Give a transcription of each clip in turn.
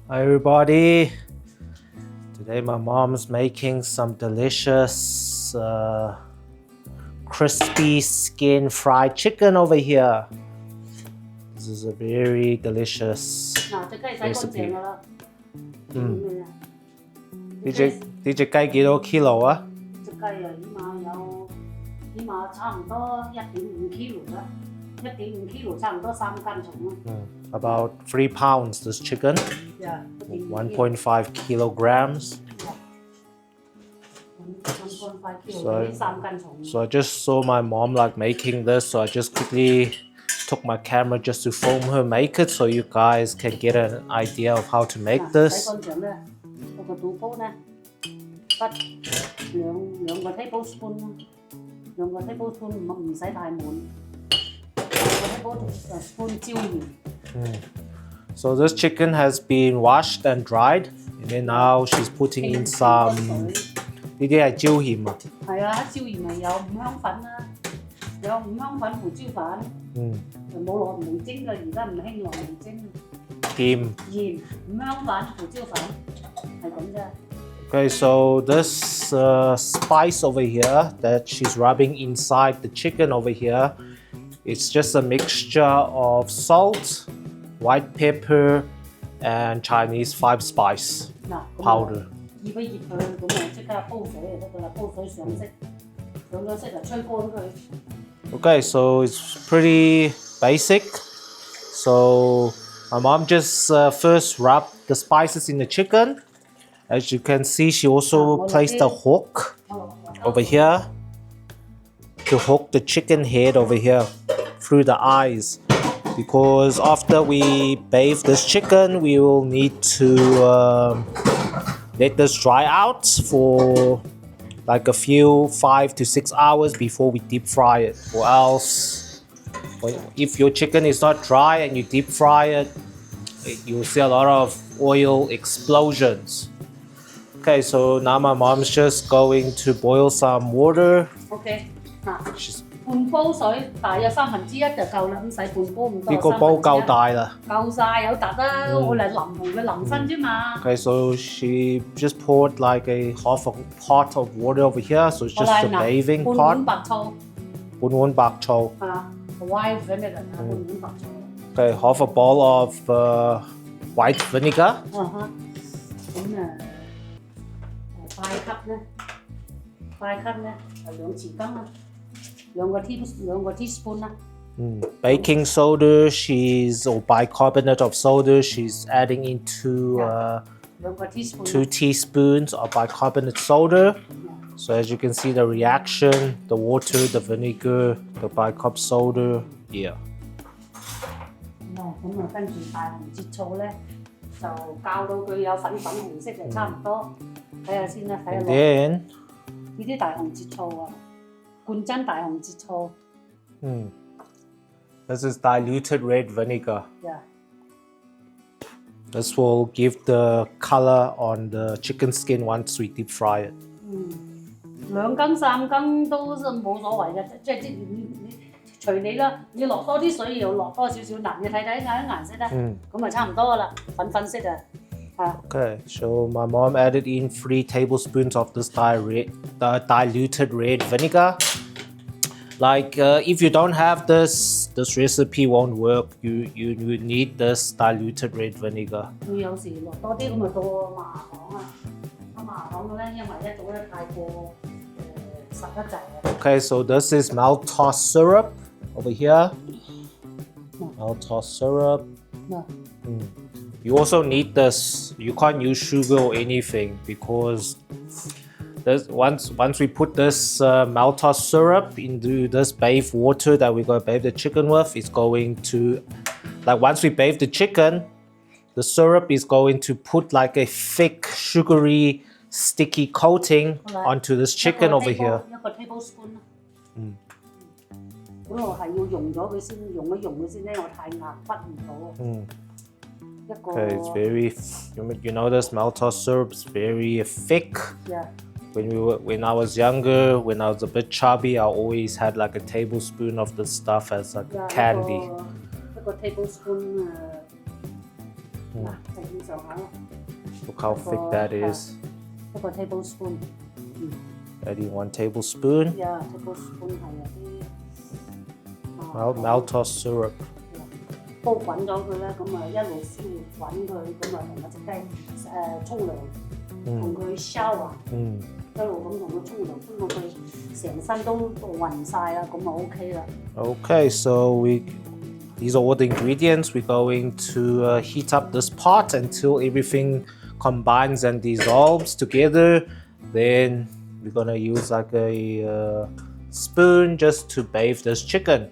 Hi everybody. Today my mom's making some delicious crispy skin fried chicken over here. This is a very delicious recipe. 呢隻雞幾多 kilo 啊？隻雞啊，起碼差唔多1.5 kilo 啦，1.5 kilo 差唔多3斤重啦。About 3 pounds this chicken. Yeah. 1.5 kilograms. 1.5 kilo 3斤重。So I just saw my mom like making this, so I just quickly took my camera just to film her make it, so you guys can get an idea of how to make this. 洗乾淨咧，個肚煲咧，得兩個 tablespoon 啦，2個 tablespoon 唔使太滿，2個 tablespoon 椒鹽。So this chicken has been washed and dried, and then now she's putting in some. 呢啲係椒鹽啊？係啊，椒鹽咪有五香粉啦，有五香粉、胡椒粉。就冇落味精嘅，而家唔興落味精。鹽、五香粉、胡椒粉，係咁啫。Okay, so this spice over here that she's rubbing inside the chicken over here, it's just a mixture of salt, white pepper, and Chinese 5 spice powder. 醃一醃佢，咁啊即刻煲水就得㗎啦，煲水上色，上咗色就吹乾佢。Okay, so it's pretty basic. So my mom just first rubbed the spices in the chicken. As you can see, she also placed a hook over here to hook the chicken head over here through the eyes. Because after we bathe this chicken, we will need to let this dry out for like a few 5 to 6 hours before we deep fry it. Or else, if your chicken is not dry and you deep fry it, you'll see a lot of oil explosions. Okay, so now my mom's just going to boil some water. Okay, 半煲水，大約1/3就夠啦，唔使半煲咁多。呢個煲夠大啦。夠晒有突啦，我嚟淋同佢淋身啫嘛。Okay, so she just poured like a half a pot of water over here, so it's just a bathing pot. 半碗白醋。半碗白醋。White vinegar 半碗白醋。Okay, half a bowl of white vinegar. 咁快級咧就2匙羹啦，2個 teaspoon 啦。Baking soda, or bicarbonate of soda, she's adding into 2 teaspoons of bicarbonate soda. So as you can see the reaction, the water, the vinegar, the bicarb soda, yeah. 咁跟住大紅浙醋咧，就校到佢有粉紅色就差唔多。睇下先啦，睇下落。呢啲大紅浙醋啊，罐真大紅浙醋。This is diluted red vinegar. Yeah. This will give the color on the chicken skin once we deep fry it. 2羹3羹都冇所謂嘅，即係隨你啦。要落多啲水，要落多少少嗱，你睇睇啲顏色啦，咁咪差唔多啦，粉色啊。Okay, so my mom added in 3 tablespoons of this diluted red vinegar. Like if you don't have this recipe won't work. You need this diluted red vinegar. 會有時落多啲咁咪到麻糖啊，麻糖嘅咧，因為一早咧太過實得滯啊。Okay, so this is maltose syrup over here. Maltose syrup. You also need this. You can't use sugar or anything because once we put this maltose syrup into this bathe water that we're going to bathe the chicken with, it's going to, like once we bathe the chicken, the syrup is going to put like a thick, sugary, sticky coating onto this chicken over here. 一個 tablespoon 啦。咁我係要溶咗佢先，溶佢先咧，我太硬滗唔到。Okay, it's very, you know this maltose syrup is very thick. Yeah. When I was younger, when I was a bit chubby, I always had like a tablespoon of this stuff as like a candy. 一個 tablespoon 就咁上下咯。Look how thick that is. 一個 tablespoon。Adding 1 tablespoon. Yeah, tablespoon 係maltose syrup. 煲滾咗佢咧，咁啊一路燒滾佢，咁啊同嗰隻雞沖涼，同佢 shower， 一路咁同佢沖涼，沖到佢成身都暈晒啦，咁啊 OK 啦。Okay, so these are all the ingredients. We're going to heat up this pot until everything combines and dissolves together. Then we're gonna use like a spoon just to bathe this chicken.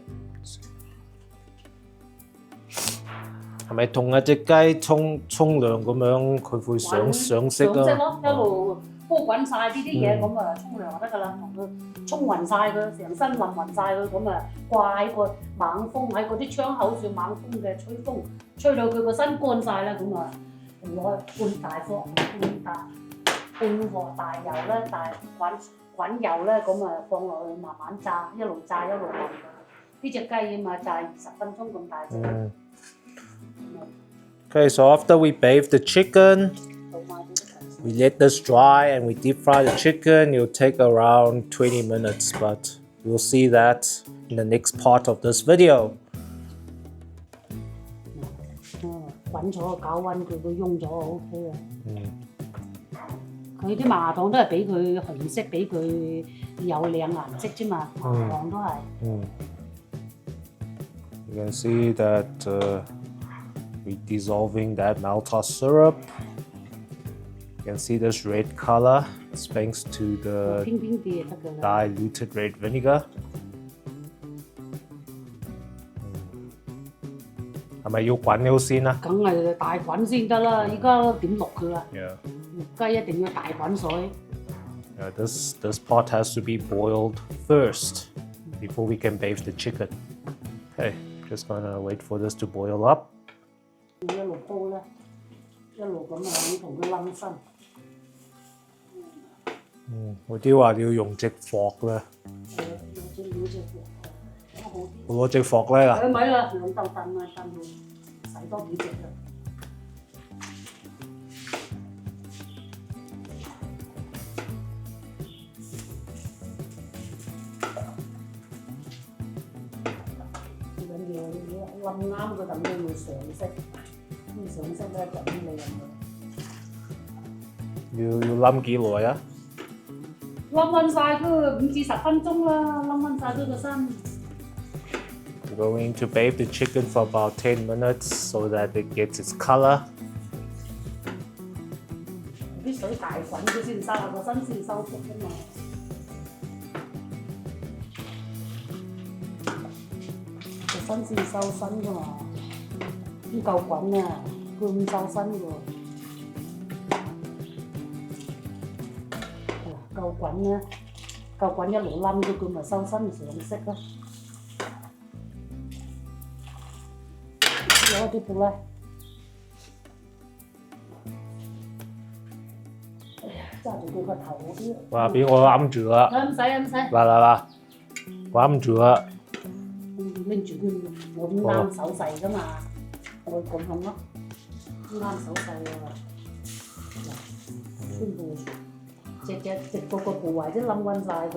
係咪同一隻雞沖涼咁樣，佢會上色啊？上色咯，一路煲滾晒呢啲嘢，咁啊沖涼就得㗎啦，同佢沖暈晒佢，成身暈晒佢，咁啊掛喺個猛風喺嗰啲窗口上猛風嘅吹風，吹到佢個身乾晒啦，咁啊攞半大火大油咧，大滾油咧，咁啊放落去慢慢炸，一路炸一路淋。呢隻雞啊嘛，炸20分鐘咁大隻。Okay, so after we bathe the chicken, we let this dry and we deep fry the chicken. It'll take around 20 minutes, but we'll see that in the next part of this video. 滾咗搞溫佢，佢燶咗 OK 啦。佢啲麻辣糖都係俾佢紅色，俾佢有靚顏色啫嘛，麻辣糖都係。You can see that we're dissolving that maltose syrup. You can see this red color. It's thanks to the diluted red vinegar. 係咪要滾咗先啊？梗係大滾先得啦！依家點淥佢啊？淥雞一定要大滾水。Yeah, this pot has to be boiled first before we can bathe the chicken. Okay, just gonna wait for this to boil up. 一路煲咧，一路咁樣同佢冧身。嗰啲話要用隻鑊咧。我攞隻鑊咧啦。咪啦，兩竇燉啊，燉到洗多幾隻啦。最緊要冧啱個燉都要上色，上色咧就咁你要冧幾耐啊？冧勻晒佢5至10分鐘啦，冧勻晒佢個身。We're going to bathe the chicken for about 10 minutes so that it gets its color. 啲水大滾佢先收下個身先收縮㗎嘛。個身先收身㗎嘛，唔夠滾啊，佢唔收身㗎喎。夠滾咧，夠滾一路冧咗佢咪收身上色咯。攞啲布咧，揸住佢個頭嗰啲。哇！俾我揞住啦。唔使。嗱，我揞住啦。拎住佢冇咁啱手勢㗎嘛，我咁樣咯，啱手勢啊。全部隻個部位都冧勻晒佢。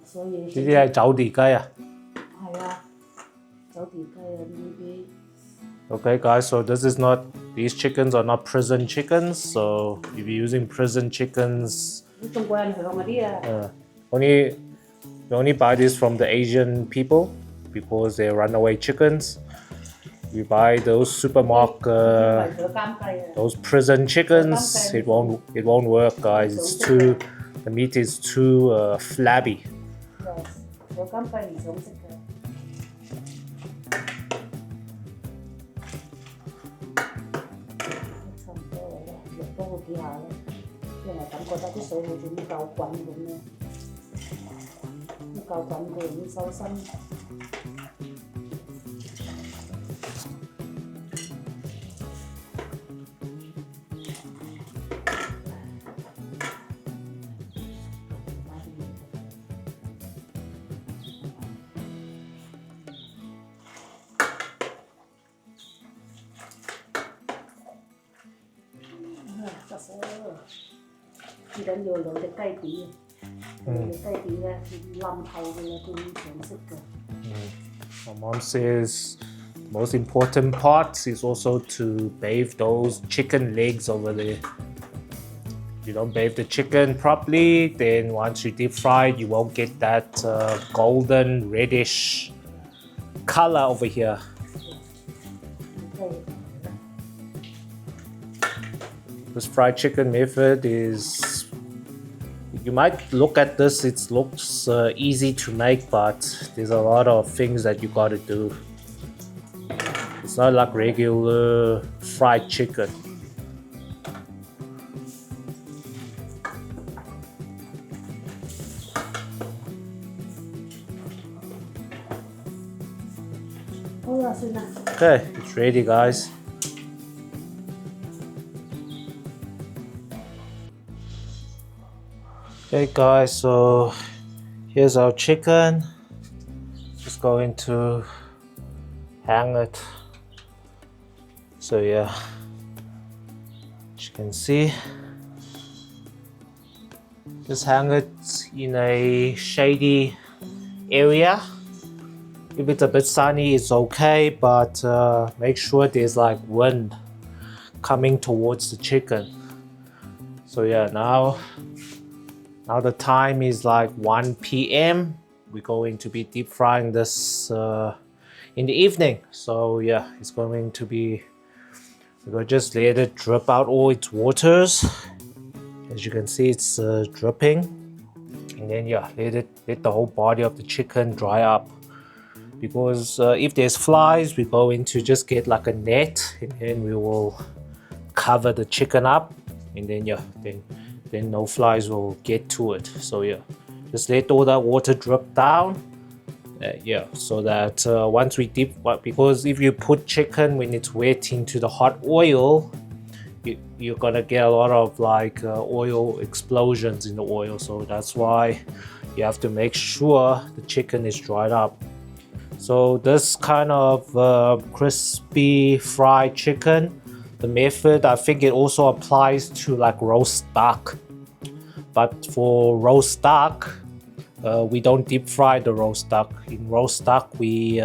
所以呢啲係走地雞啊？係啊，走地雞啊呢啲。Okay, guys, so these chickens are not prison chickens. So if you're using prison chickens, 中國人養嗰啲啊。we only buy this from the Asian people because they're runaway chickens. We buy those supermarket, those prison chickens. It won't work, guys. The meat is too flabby. 有金雞唔想食嘅。差唔多啦，落多個幾下啦，因為感覺得啲水好似唔夠滾咁樣，唔夠滾佢已經收身。最緊要兩隻雞髀啊，兩隻雞髀咧冧透嘅咧都上色嘅。My mom says the most important part is also to bathe those chicken legs over there. If you don't bathe the chicken properly, then once you deep fry it, you won't get that golden reddish color over here. This fried chicken method is, you might look at this, it looks easy to make, but there's a lot of things that you gotta do. It's not like regular fried chicken. Okay, it's ready, guys. Okay guys, so here's our chicken. Just going to hang it. So yeah, as you can see, just hang it in a shady area. If it's a bit sunny, it's okay, but make sure there's like wind coming towards the chicken. So yeah, now the time is like 1 p.m. We're going to be deep frying this in the evening. So yeah, it's going to be, we're going to just let it drip out all its waters. As you can see, it's dripping. And then yeah, let the whole body of the chicken dry up. Because if there's flies, we're going to just get like a net, and then we will cover the chicken up, and then yeah, then no flies will get to it. So yeah, just let all that water drip down. Yeah, so that once we dip, because if you put chicken when it's wet into the hot oil, you're gonna get a lot of like oil explosions in the oil. So that's why you have to make sure the chicken is dried up. So this kind of crispy fried chicken, the method, I think it also applies to like roast duck. But for roast duck, we don't deep fry the roast duck. In roast duck, we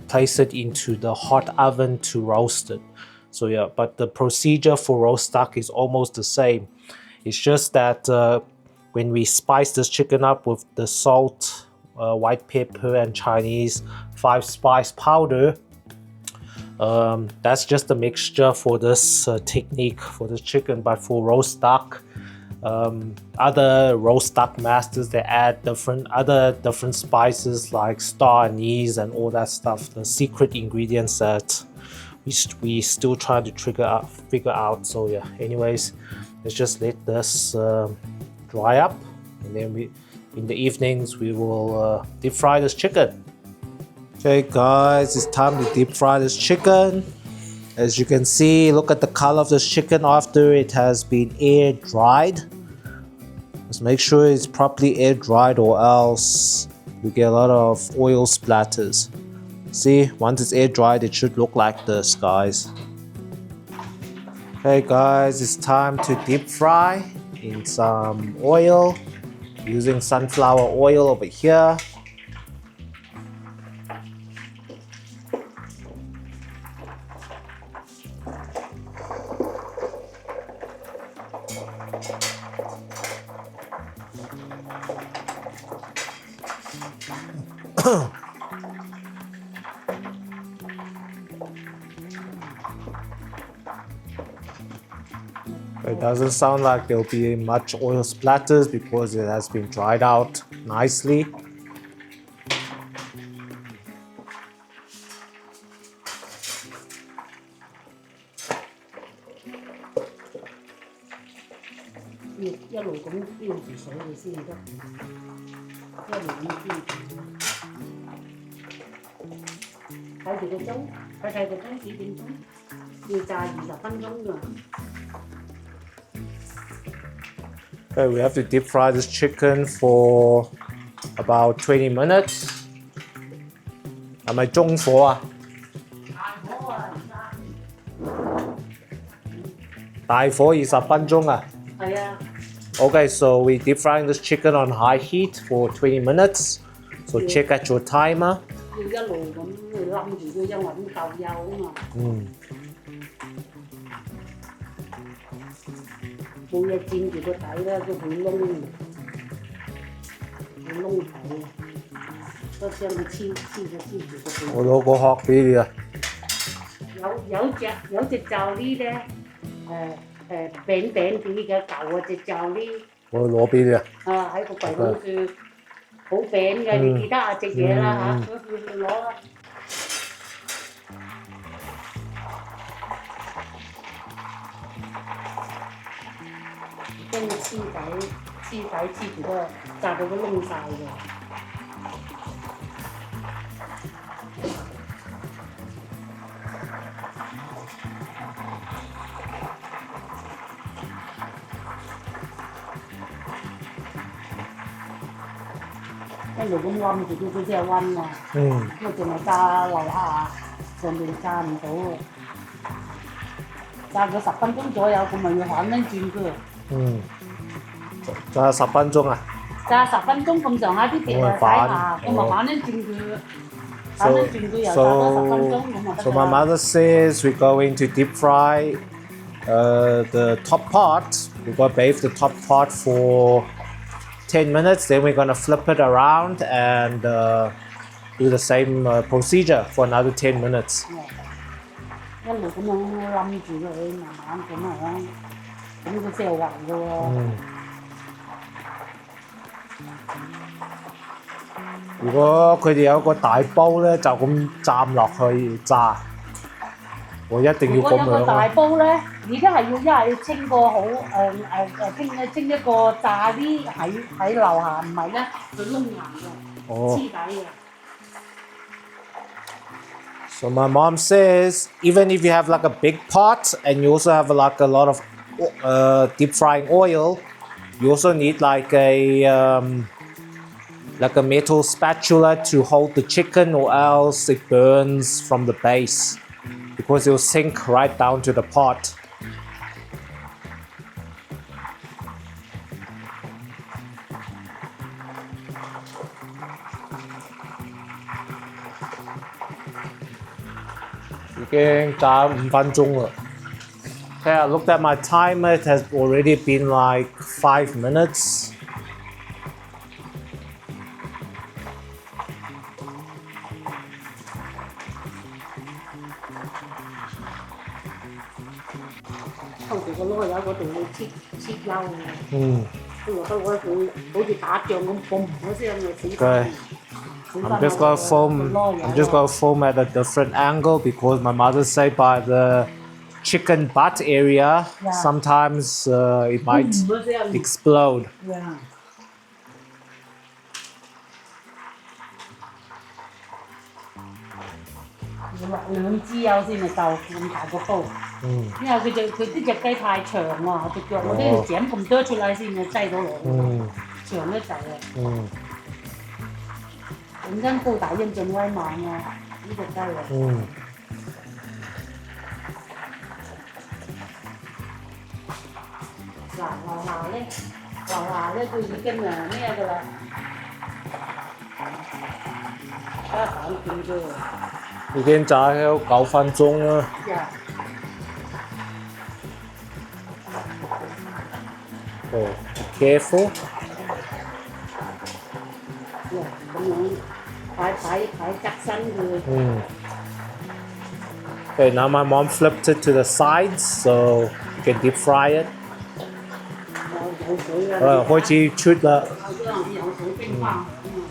place it into the hot oven to roast it. So yeah, but the procedure for roast duck is almost the same. It's just that when we spice this chicken up with the salt, white pepper and Chinese 5-spice powder, that's just a mixture for this technique for the chicken. But for roast duck, other roast duck masters, they add different spices like star anise and all that stuff, the secret ingredients that we still try to figure out. So yeah, anyways, let's just let this dry up, and then in the evenings we will deep fry this chicken. Okay guys, it's time to deep fry this chicken. As you can see, look at the color of this chicken after it has been air dried. Just make sure it's properly air dried, or else you get a lot of oil splatters. See, once it's air dried, it should look like this, guys. Okay guys, it's time to deep fry in some oil. Using sunflower oil over here. It doesn't sound like there'll be much oil splatters because it has been dried out nicely. Okay, we have to deep fry this chicken for about 20 minutes. 係咪中火啊？大火20分鐘啊！係啊， Okay, so we deep frying this chicken on high heat for 20 minutes. So check at your timer. 要一路咁去冧住佢，因為咁夠幼啊嘛。冇嘢佔住個底咧，都會燶頭，都將佢黐住個背。我攞個殼俾你啊。有隻罩呢咧，餅啲嘅舊嗰隻罩呢。我攞俾你啊。啊，喺個櫃桶住好餅嘅，你記得啊隻嘢啦嚇，攞啦。跟住黐住個，炸到佢燶晒嘅。一路咁溫住佢先係溫啊！咁淨係炸樓下，上面炸唔到啊！炸佢10分鐘左右，咁咪要反翻轉佢。炸10分鐘啊？炸10分鐘咁上下啲皮啊睇下，咁咪反翻轉佢，反翻轉佢又炸多10分鐘咁啊得 So my mother says we're going to deep fry the top part. We're going to bathe the top part for 10 minutes, then we're going to flip it around and do the same procedure for another 10 minutes. 一路咁樣冧住佢，慢慢咁樣，咁佢先係滑嘅喎。如果佢哋有個大煲咧，就咁浸落去炸。我一定要咁樣。如果有個大煲咧，而家係要一係清個好清一個炸啲喺樓下，唔係咧佢燶硬嘅，黐底嘅。So my mom says even if you have like a big pot and you also have like a lot of deep frying oil, you also need like a metal spatula to hold the chicken, or else it burns from the base because it will sink right down to the pot. Okay, 炸5分鐘啦。Okay, I looked at my timer. It has already been like 5 minutes. 抽住個籮柚嗰度去切優嘅。都落得嗰佢好似打仗咁嘣嗰聲嘅死翻。I'm just gonna foam at a different angle because my mother said by the chicken butt area, sometimes it might explode. Yeah. 2支油先係夠咁大個煲，因為佢啲隻雞太長喎，隻腳我都要剪咁多出嚟先至擠到落去，長得滯啊！本身煲大英俊威猛啊，呢隻雞啊！嗱，樓下咧佢已經咩㗎啦，加反轉啫。已經炸咗9分鐘啦。Oh, careful. 咁樣擺側身佢。Okay, now my mom flipped it to the sides so you can deep fry it. 開始出啦。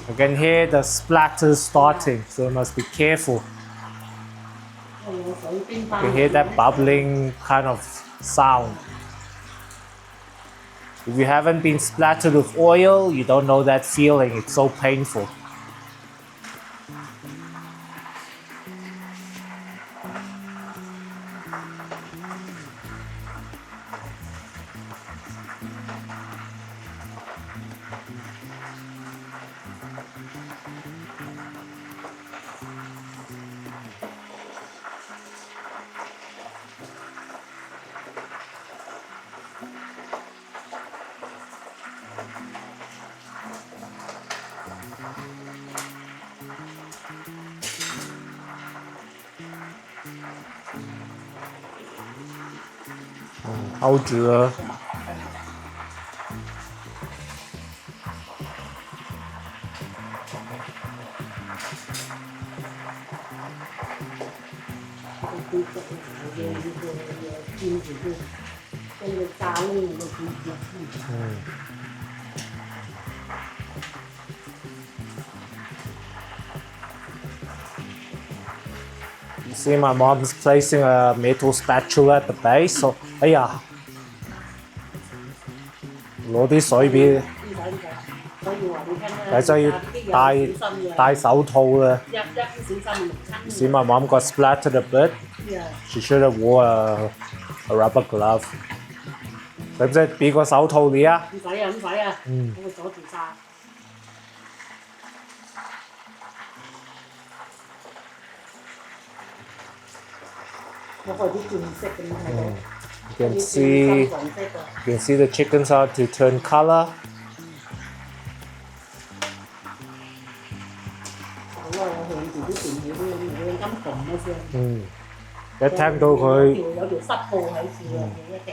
I can hear the splatters starting, so you must be careful. You can hear that bubbling kind of sound. If you haven't been splattered with oil, you don't know that feeling. It's so painful. 勾住啊。煎住佢，跟住炸呢個煎住。You see my mom's placing a metal spatula at the base. So, 哎呀，攞啲水俾，但係要戴手套啊。See my mom got splattered a bit. She should have wore a rubber glove. 使唔使俾個手套你啊？唔使啊，唔使啊，我會阻住晒。我開啲轉色咁睇到。You can see the chicken start to turn color. 好啊，我向住啲電器啲咁紅嗰先。一聽到佢有條濕布喺處啊，一定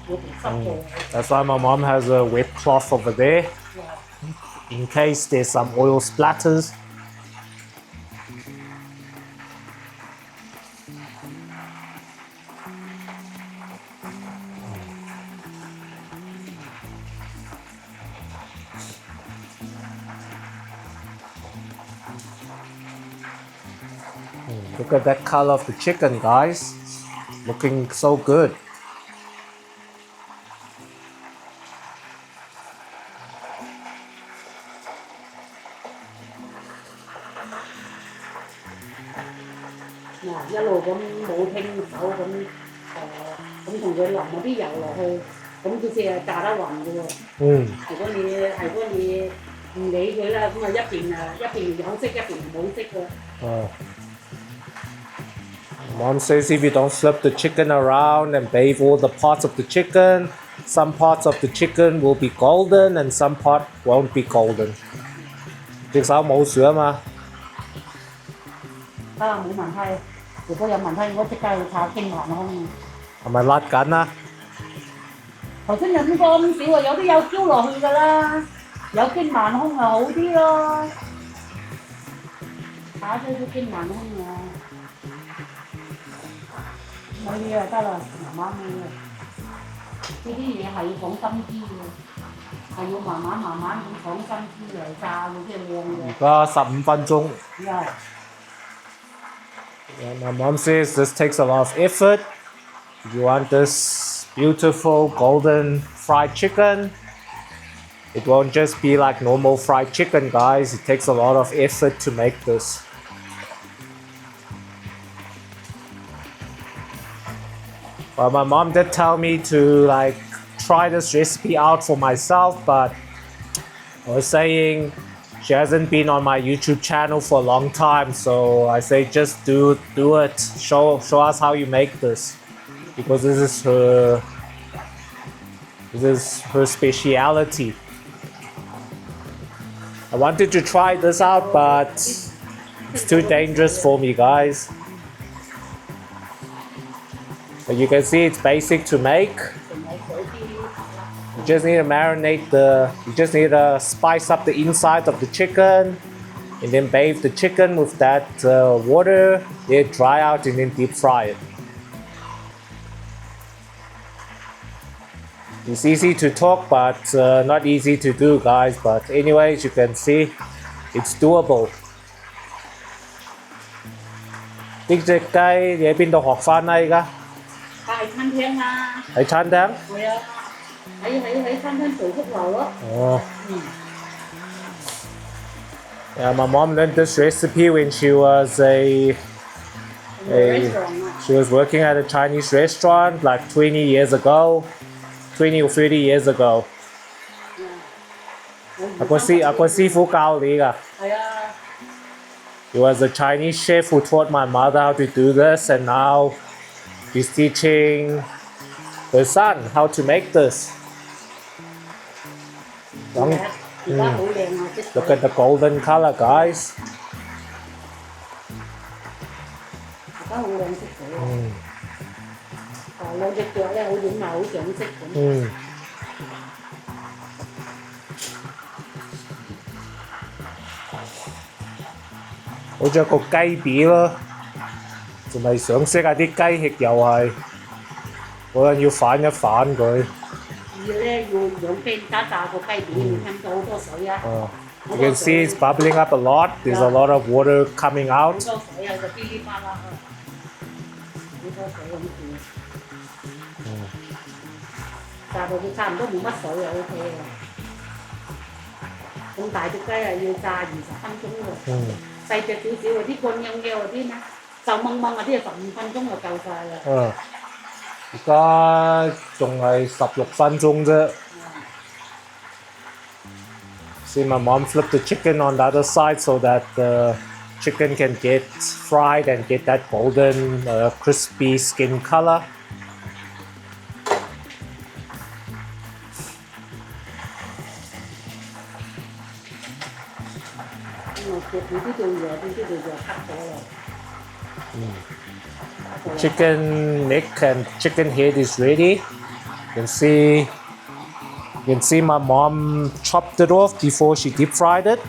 有條濕布。That's why my mom has a wet cloth over there. In case there's some oil splatters. Look at that color of the chicken, guys. Looking so good. Now, 一路咁冇拼手咁同佢淋嗰啲油落去，咁佢先係炸得勻嘅喎。如果你唔理佢啦，咁啊一邊有色一邊冇色喎。Mom says if you don't flip the chicken around and bathe all the parts of the chicken, some parts of the chicken will be golden and some part won't be golden. 隻手冇事啊嘛。冇問題。如果有問題，我即刻去查經環空。係咪甩緊啊？頭先飲過咁少啊，有啲有燒落去㗎啦，有經環空就好啲咯。打咗啲經環空啊！冇嘢就得啦，慢慢嘅。呢啲嘢係要講心機嘅，係要慢慢咁講心機嚟炸嘅，即係靚嘅。而家15分鐘。Yeah, my mom says this takes a lot of effort. If you want this beautiful golden fried chicken, it won't just be like normal fried chicken, guys. It takes a lot of effort to make this. Well, my mom did tell me to like try this recipe out for myself, but I was saying she hasn't been on my YouTube channel for a long time, so I say just do it. Show us how you make this, because this is her speciality. I wanted to try this out, but it's too dangerous for me, guys. But you can see it's basic to make. You just need to you just need to spice up the inside of the chicken and then bathe the chicken with that water, let it dry out and then deep fry it. It's easy to talk but not easy to do, guys, but anyways, you can see it's doable. 呢隻雞你喺邊度學返啊？而家喺餐廳啊。喺餐廳？係啊。喺餐廳做福樓咯。Yeah, my mom learned this recipe when she was she was working at a Chinese restaurant like 20 years ago, 20 or 30 years ago. 阿個師傅教你㗎。係啊。He was a Chinese chef who taught my mother how to do this, and now he's teaching her son how to make this. Look at the golden color, guys. 兩隻腳咧好軟埋，好上色咁。好似一個雞髀咯，仲未上色啊！啲雞翼又係，嗰陣要反一反佢。要咧要兩邊炸個雞髀，會噴到好多水啊！You can see it's bubbling up a lot. There's a lot of water coming 好 out. 多水啊，就噼哩啪啦，好多水咁住。炸到佢差唔多冇乜水啊 ，OK 啊。咁大隻雞啊，要炸20分鐘喎。細隻少少嗰啲乾燶嘅嗰啲咧，就掹掹嗰啲15分鐘就夠晒啦。而家仲係16分鐘啫。See, my mom flipped the chicken on the other side so that the chicken can get fried and get that golden, crispy skin color. Chicken neck and chicken head is ready. You can see my mom chopped it off before she deep fried it.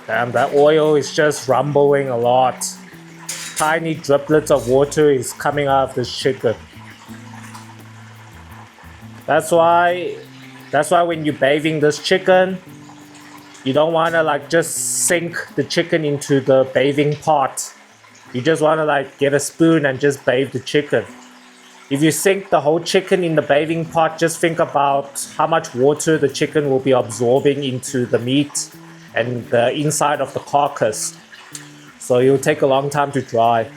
Damn, that oil is just rumbling a lot. Tiny driplets of water is coming out of this chicken. That's why when you're bathing this chicken, you don't want to like just sink the chicken into the bathing pot. You just want to like get a spoon and just bathe the chicken. If you sink the whole chicken in the bathing pot, just think about how much water the chicken will be absorbing into the meat and the inside of the carcass. So it will take a long time to dry.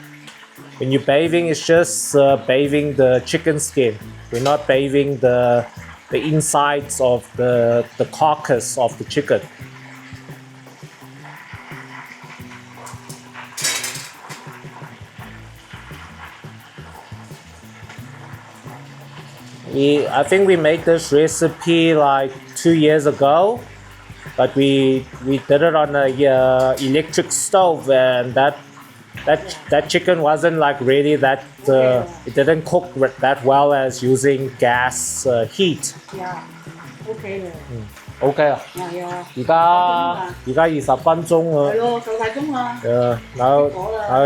When you're bathing, it's just bathing the chicken skin. We're not bathing the insides of the carcass of the chicken. I think we made this recipe like 2 years ago, but we did it on a electric stove, and that chicken wasn't like really that it didn't cook that well as using gas heat. Yeah, okay 嘅。OK 啊，而家20分鐘啊。係咯，夠大鐘啦。Now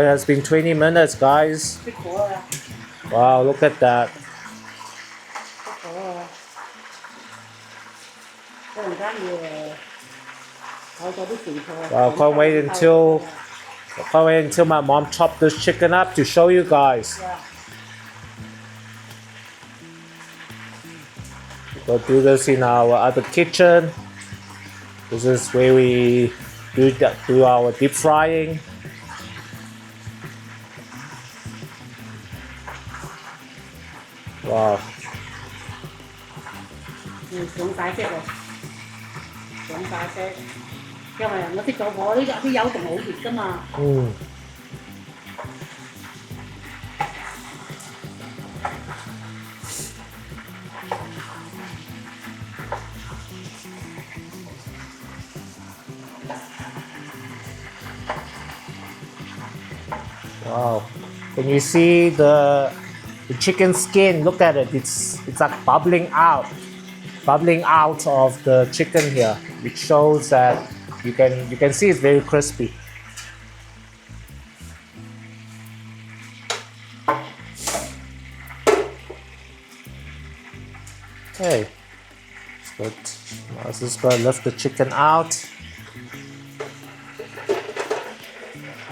it has been 20 minutes, guys. Wow, look at that. Wow, can't wait until my mom chopped this chicken up to show you guys. We'll do this in our other kitchen. This is where we do our deep frying. Wow. 上晒色啊！上晒色，因為我熄咗火，啲油仲好熱㗎嘛。Wow. Can you see the chicken skin? Look at it. It's like bubbling out of the chicken here, which shows that you can see it's very crispy. Okay, good. Now let's just go and lift the chicken out.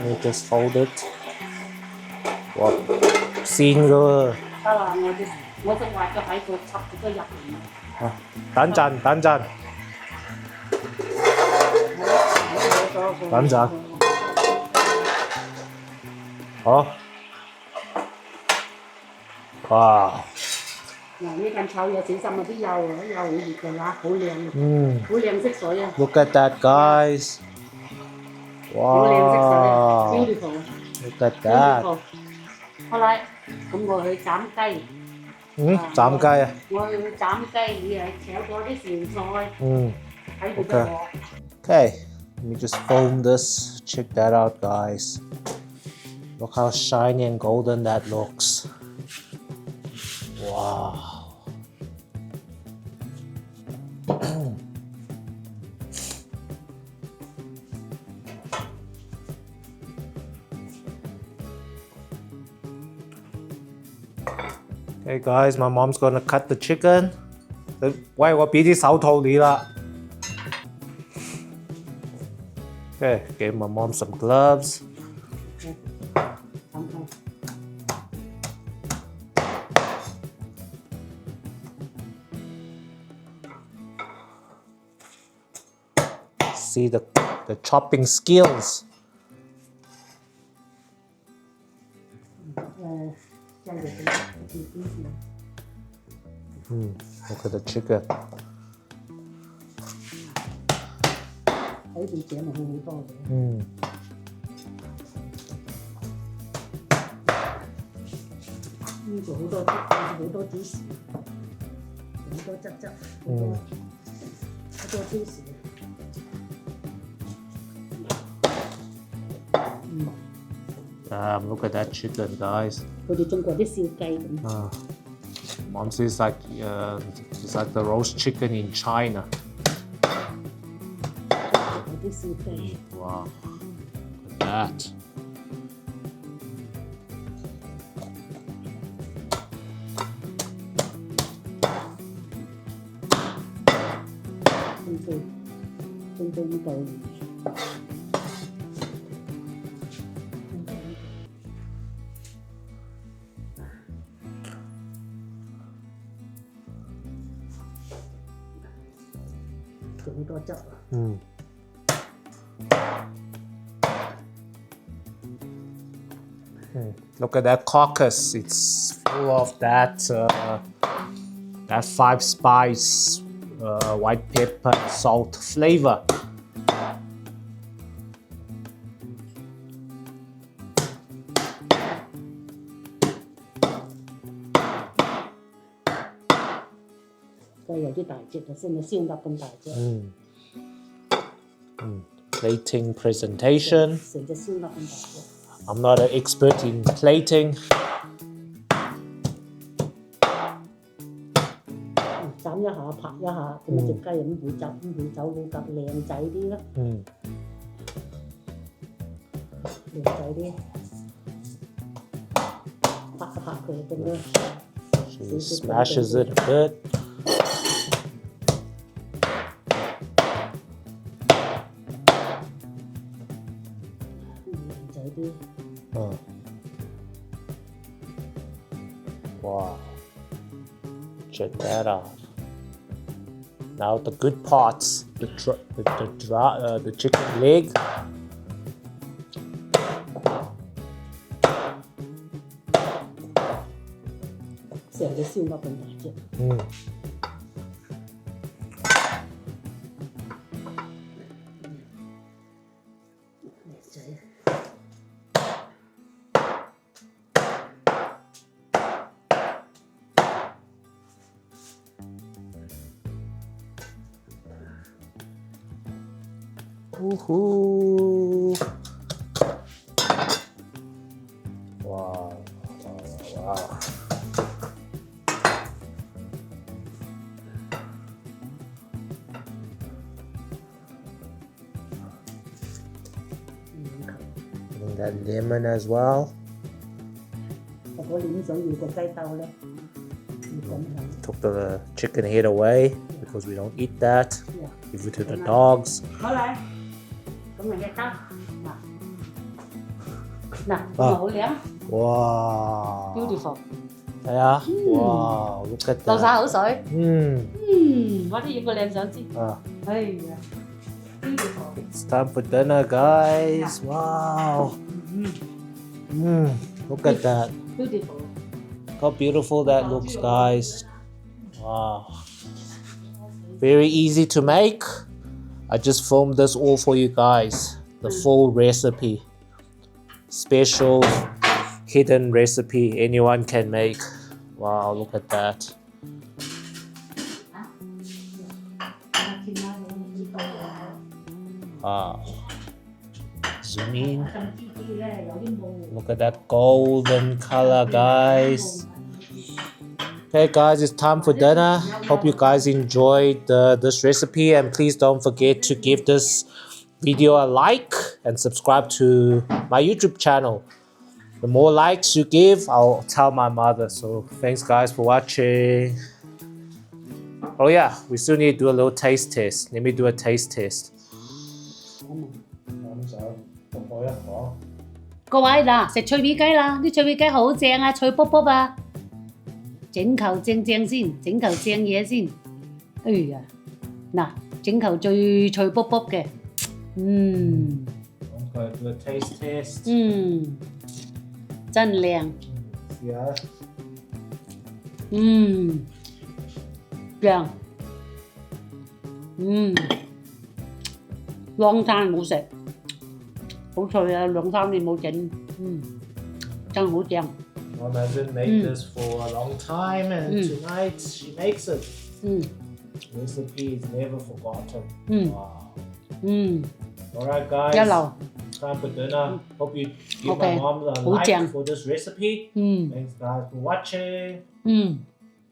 We'll just hold it. Wow, 鮮㗎。得啦，我就話咗喺個插住個入面。等陣。等陣。好。哇！嗱，呢間炒嘢小心啊！啲油好熱㗎啦，好靚，好靚色水啊 ！Look at that, guys！ 好靚色水啊 Wow! ，beautiful！ Look at that！ 好啦，咁我去斬雞。斬雞啊！我去斬雞，你係炒咗啲小菜。睇住佢我。Okay, let me just foam this. Check that out, guys. Look how shiny and golden that looks. Wow. Okay, guys, my mom's gonna cut the chicken. 喂，我俾啲手套你啦。Okay, gave my mom some gloves. See the chopping skills. Look at the chicken. 睇住整落去好多嘅。呢度好多芝士，好多汁，好多芝士。Look at that chicken, guys. 好似中國啲燒雞咁。Mom says it's like the roast chicken in China. Wow, look at that. Look at that carcass. It's full of that 5 spice, white pepper, salt flavor. Plating presentation. I'm not an expert in plating. 斬一下，拍一下，咁隻雞咁會走到夾靚仔啲咯。靚仔啲，拍一拍佢咁樣。She smashes it a bit. 靚仔啲。Wow. Check that out. Now the good parts, the chicken leg. 成隻燒鴨咁大隻。Woohoo! Wow. Adding that lemon as well. Took the chicken head away because we don't eat that. Give it to the dogs. 咁咪一得嗱，好靚。哇 beautiful 係啊，哇 look at that 流晒口水。我都要個靚相知。哎呀， beautiful. It's time for dinner, guys. Wow. Look at that. Beautiful. How beautiful that looks, guys. Wow. Very easy to make. I just filmed this all for you guys. The full recipe. Special hidden recipe anyone can make. Wow, look at that. Wow. Zoom in. Look at that golden color, guys. Okay, guys, it's time for dinner. Hope you guys enjoyed this recipe, and please don't forget to give this video a like and subscribe to my YouTube channel. The more likes you give, I'll tell my mother. So thanks, guys, for watching. Oh yeah, we still need to do a little taste test. Let me do a taste test. 各位嗱，食脆皮雞啦，啲脆皮雞好正啊，脆卜卜啊！整球正正先，整球正嘢先。哎呀，嗱，整球最脆卜卜嘅，I'm going to do a taste test. 真靚， Yeah. 靚，long time 冇食，好脆啊！2、3年冇整，真好正。Mom hasn't made this for a long time, and tonight she makes it. Recipe is never forgotten. Wow. Alright, guys. 一流。 Time for dinner. Hope you give Okay. my mom a Hữu like chàng. for this recipe. Thanks, guys, for watching.